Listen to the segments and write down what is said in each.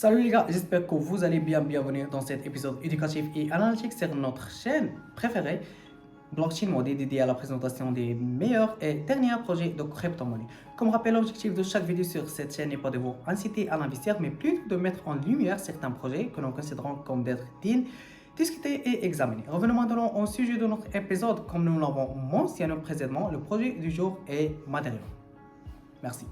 Salut les gars, j'espère que vous allez bien. Bienvenue dans cet épisode éducatif et analytique sur notre chaîne préférée, Blockchain Mode, dédiée à la présentation des meilleurs et derniers projets de crypto-monnaie. Comme rappel, l'objectif de chaque vidéo sur cette chaîne n'est pas de vous inciter à investir, mais plutôt de mettre en lumière certains projets que nous considérons comme d'être dignes, discuter et examiner. Revenons maintenant au sujet de notre épisode. Comme nous l'avons mentionné précédemment, le projet du jour est Matérium. Merci.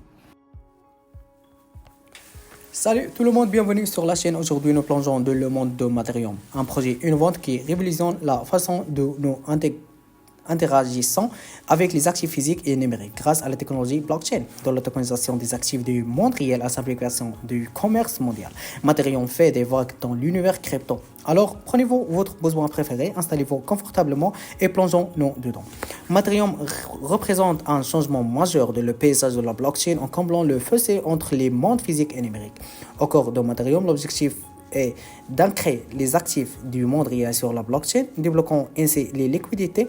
Salut tout le monde, bienvenue sur la chaîne. Aujourd'hui, nous plongeons dans le monde de Matérium, un projet innovant qui révolutionne la façon de nous interagissons avec les actifs physiques et numériques grâce à la technologie blockchain, de l'automatisation des actifs du monde réel à la simplification du commerce mondial. Matérium fait des vagues dans l'univers crypto. Alors, prenez-vous votre besoin préféré, installez-vous confortablement et plongeons-nous dedans. Matérium représente un changement majeur de le paysage de la blockchain en comblant le fossé entre les mondes physiques et numériques. Au cours de Matérium, l'objectif est d'ancrer les actifs du monde réel sur la blockchain, débloquant ainsi les liquidités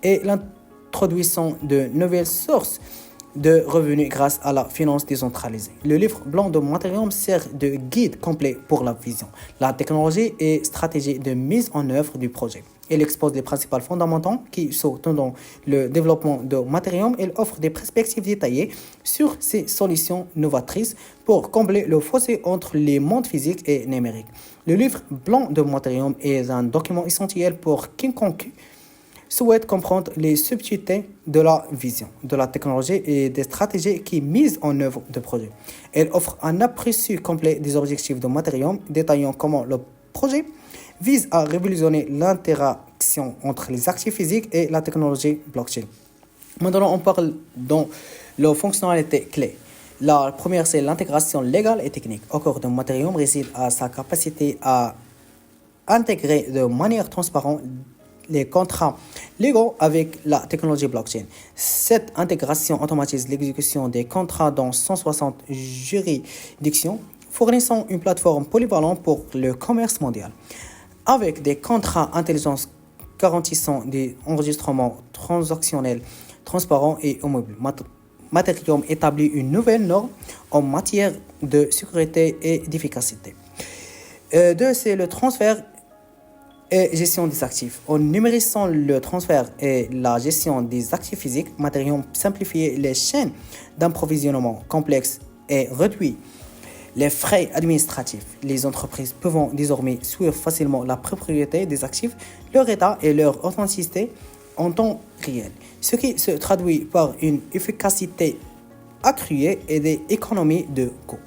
et l'introduisant de nouvelles sources de revenus grâce à la finance décentralisée. Le livre blanc de Matérium sert de guide complet pour la vision, la technologie et stratégie de mise en œuvre du projet. Il expose les principaux fondamentaux qui sous-tendent le développement de Matérium. Il offre des perspectives détaillées sur ces solutions novatrices pour combler le fossé entre les mondes physiques et numériques. Le livre blanc de Matérium est un document essentiel pour quiconque souhaite comprendre les subtilités de la vision, de la technologie et des stratégies qui misent en œuvre de projet. Elle offre un aperçu complet des objectifs de Matérium, détaillant comment le projet vise à révolutionner l'interaction entre les actifs physiques et la technologie blockchain. Maintenant, on parle dans les fonctionnalités clés. La première, c'est l'intégration légale et technique. Au cœur de Matérium réside à sa capacité à intégrer de manière transparente les contrats légaux avec la technologie blockchain. Cette intégration automatise l'exécution des contrats dans 160 juridictions, fournissant une plateforme polyvalente pour le commerce mondial. Avec des contrats intelligents garantissant des enregistrements transactionnels transparents et immobiles, Matérium établit une nouvelle norme en matière de sécurité et d'efficacité. Deux, c'est le transfert et gestion des actifs. En numérisant le transfert et la gestion des actifs physiques, Matérium simplifie les chaînes d'approvisionnement complexes et réduit les frais administratifs. Les entreprises peuvent désormais suivre facilement la propriété des actifs, leur état et leur authenticité en temps réel, ce qui se traduit par une efficacité accrue et des économies de coûts.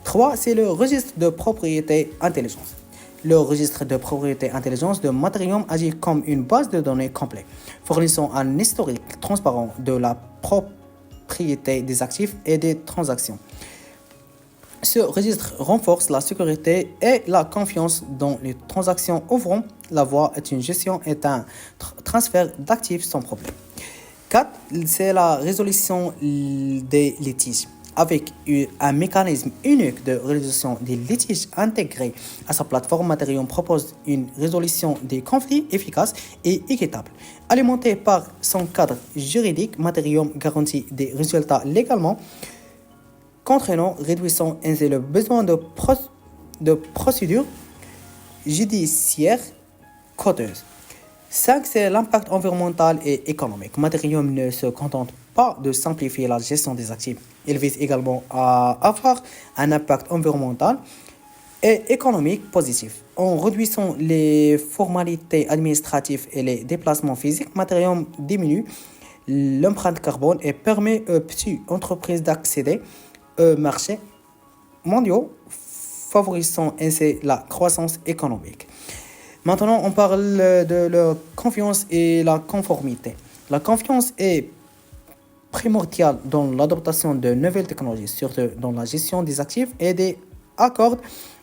3. C'est le registre de propriété intelligence. Le registre de propriété intelligence de Matérium agit comme une base de données complète, fournissant un historique transparent de la propriété des actifs et des transactions. Ce registre renforce la sécurité et la confiance dans les transactions, ouvrant la voie à une gestion et un transfert d'actifs sans problème. 4. C'est la résolution des litiges. Avec un mécanisme unique de résolution des litiges intégré à sa plateforme, Matérium propose une résolution des conflits efficace et équitable. Alimenté par son cadre juridique, Matérium garantit des résultats légalement contraignants, réduisant ainsi le besoin de procédures judiciaires coûteuses. 5. C'est l'impact environnemental et économique. Matérium ne se contente pas de simplifier la gestion des actifs. Il vise également à avoir un impact environnemental et économique positif. En réduisant les formalités administratives et les déplacements physiques, Matérium diminue l'empreinte carbone et permet aux petites entreprises d'accéder aux marchés mondiaux, favorisant ainsi la croissance économique. Maintenant, on parle de la confiance et la conformité. La confiance est primordiale dans l'adoption de nouvelles technologies, surtout dans la gestion des actifs et des accords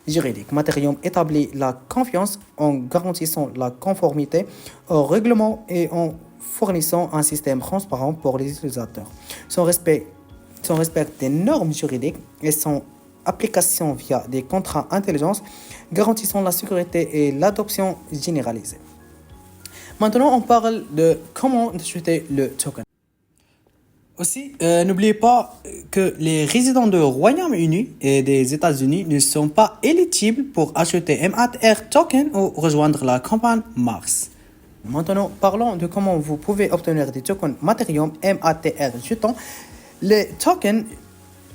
juridiques. Matérium établit la confiance en garantissant la conformité aux règlements et en fournissant un système transparent pour les utilisateurs. Son respect des normes juridiques et son application via des contrats intelligents garantissant la sécurité et l'adoption généralisée. Maintenant, on parle de comment acheter le token. Aussi, n'oubliez pas que les résidents du Royaume-Uni et des États-Unis ne sont pas éligibles pour acheter MATR token ou rejoindre la campagne Mars. Maintenant, parlons de comment vous pouvez obtenir des tokens Matérium MATR jetons. Les tokens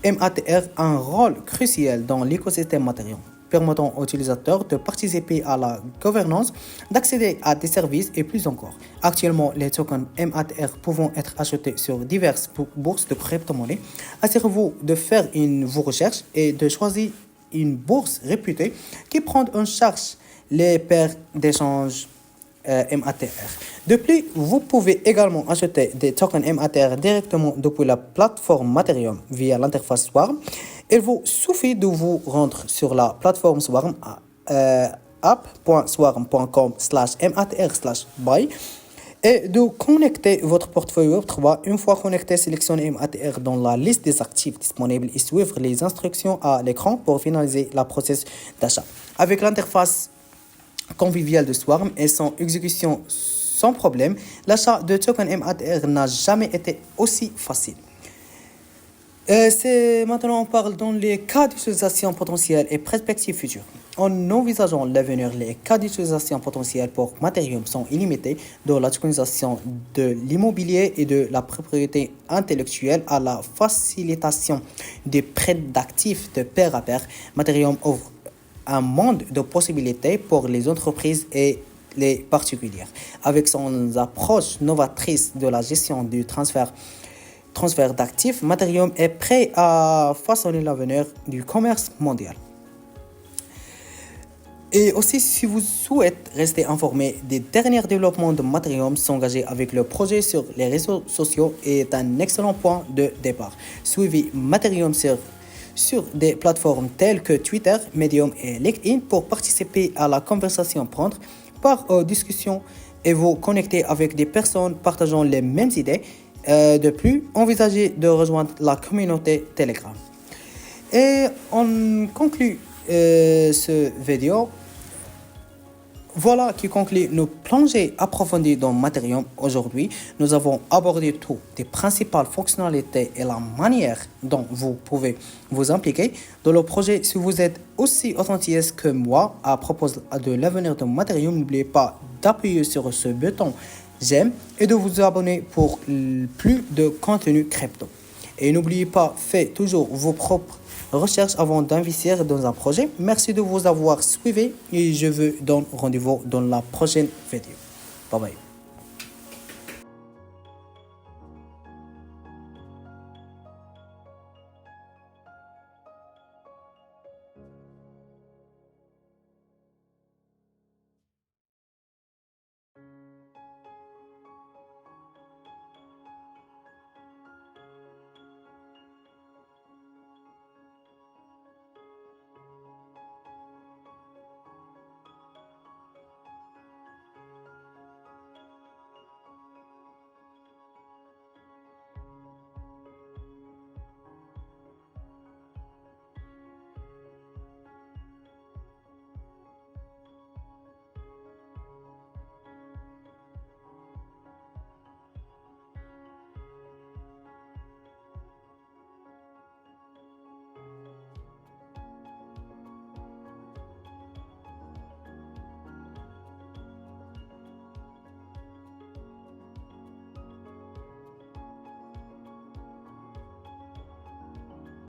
MATR ont un rôle crucial dans l'écosystème Matérium, permettant aux utilisateurs de participer à la gouvernance, d'accéder à des services et plus encore. Actuellement, les tokens MATR pouvant être achetés sur diverses bourses de crypto-monnaies. Assurez-vous de faire vos recherches et de choisir une bourse réputée qui prend en charge les paires d'échange MATR. De plus, vous pouvez également acheter des tokens MATR directement depuis la plateforme Matérium via l'interface Swarm. Il vous suffit de vous rendre sur la plateforme Swarm app.swarm.com/matr/buy et de connecter votre portefeuille Web3. Une fois connecté, sélectionnez MATR dans la liste des actifs disponibles et suivre les instructions à l'écran pour finaliser la processus d'achat. Avec l'interface conviviale de Swarm et son exécution sans problème, l'achat de tokens MATR n'a jamais été aussi facile. Maintenant, on parle dans les cas d'utilisation potentielle et perspectives futures. En envisageant l'avenir, les cas d'utilisation potentielle pour Matérium sont illimités, de la tokenisation de l'immobilier et de la propriété intellectuelle à la facilitation des prêts d'actifs de pair à pair. Matérium offre un monde de possibilités pour les entreprises et les particuliers. Avec son approche novatrice de la gestion du transfert d'actifs, Matérium est prêt à façonner l'avenir du commerce mondial. Et aussi, si vous souhaitez rester informé des derniers développements de Matérium, s'engager avec le projet sur les réseaux sociaux est un excellent point de départ. Suivez Matérium sur des plateformes telles que Twitter, Medium et LinkedIn pour participer à la conversation, prendre part aux discussions et vous connecter avec des personnes partageant les mêmes idées. De plus, envisagez de rejoindre la communauté Telegram. Et on conclut ce vidéo. Voilà qui conclut nos plongées approfondies dans Matérium. Aujourd'hui, nous avons abordé toutes les principales fonctionnalités et la manière dont vous pouvez vous impliquer dans le projet. Si vous êtes aussi authentique que moi à propos de l'avenir de Matérium, n'oubliez pas d'appuyer sur ce bouton j'aime et de vous abonner pour plus de contenu crypto. Et n'oubliez pas, faites toujours vos propres recherches avant d'investir dans un projet. Merci de vous avoir suivi et je vous donne rendez-vous dans la prochaine vidéo. Bye bye.